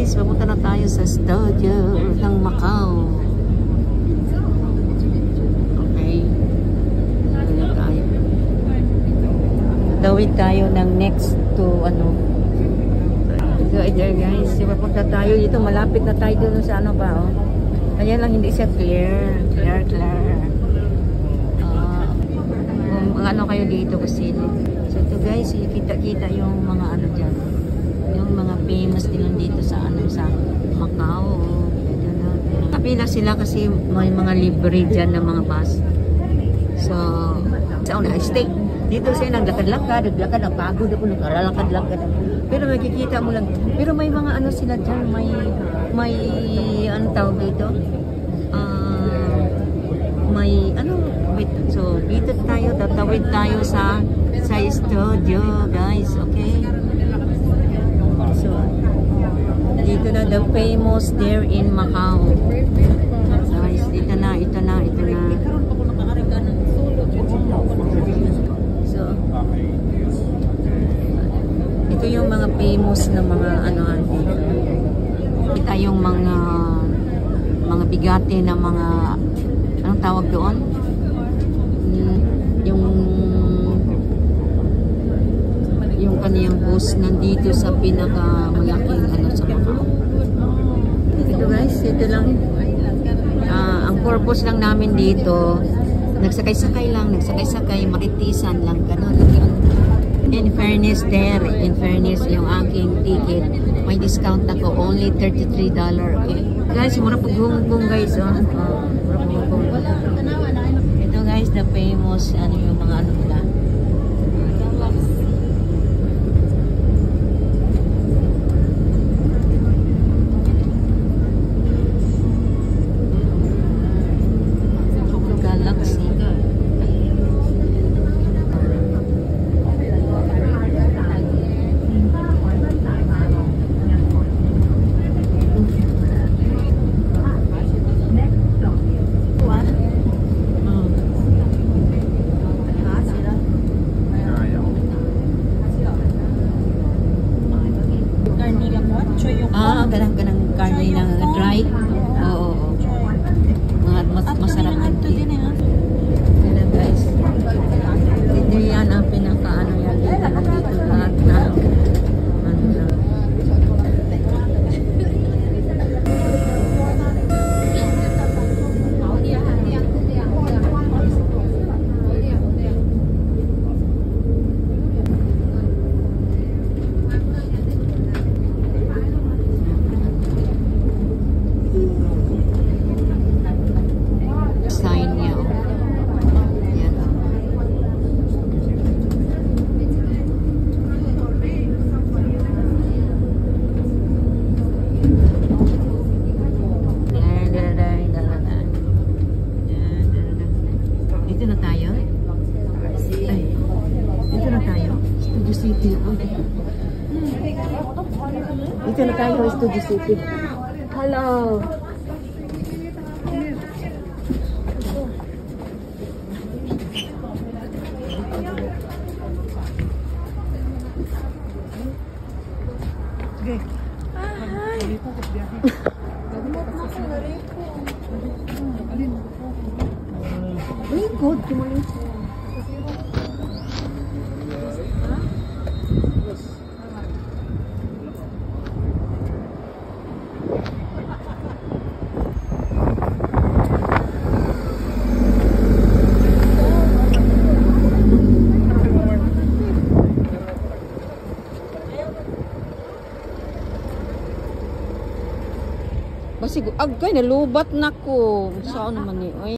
guys, papunta na tayo sa studio ng Macau. Okay. Dito na tayo. Tawid tayo ng next to ano. So, there guys, papunta tayo dito. Malapit na tayo dun sa ano ba, oh. Kaya lang hindi siya clear. Clear. Kung ano kayo dito kasi, no? So, ito guys, kita-kita yung mga ano dyan. Yung mga famous din dito sa ano, sa Macau. Kapila sila kasi may mga libre dyan ng mga bus. So, sa una, stay. Dito siya naglakad-lakad, napagod ako, naglalakad-lakad. Pero makikita mo lang. Pero may mga ano sila dyan, may ano tawag dito? May ano, wait. So, dito tayo, tatawid tayo sa studio, guys, okay? So, dito na, the famous there in Macau. Guys, ito na. So, ito yung mga famous na mga ano, kita yung mga bigate na mga, anong tawag doon? Yung kaniyang bus nandito sa pinakamalaking ano sa Macau. Ito guys, ito lang. Ang purpose lang namin dito, nagsakay-sakay, maritisan lang, ganun. In fairness there, yung aking ticket, may discount ako, only $33. Okay? Guys, mura paghungbong guys, oh. Ito guys, the famous, ano yung mga ano nila. Ganang karne na dry. Oo. Masarap ito din eh. Kaya guys. Ito yan ang pinaka-ano yan. Dito lahat na. Dito na tayo, Studio City. Hello! Okay. Hi! Very good. Basi agay nalubat na ko. Saan naman ni?